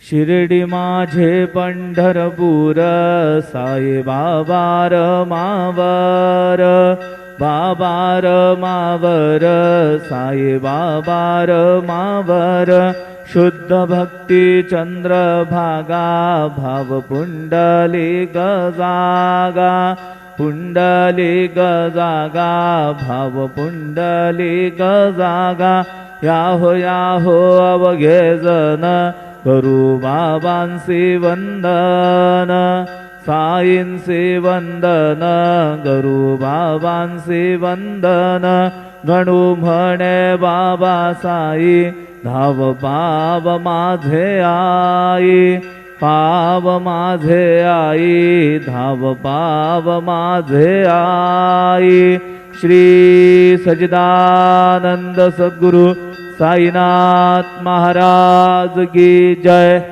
शिर्डी माझे पंढरपूर साई बाबार मावर बाबार मावर साई बाबार मावर शुद्ध भक्ती चंद्रभागा भाव पुंडलिक जागा पुंडलिक जागा भाव पुंडलिक जागा याहो अवघे जन करू बाबांसी वंदन साईंसी वंदन करू बाबांसी वंदन गणू म्हणे बाबा साई धाव पाव माझे आई पाव माझे आई धाव पाव माझे आई। श्री सच्चिदानंद सद्गुरु साईनाथ महाराज की जय।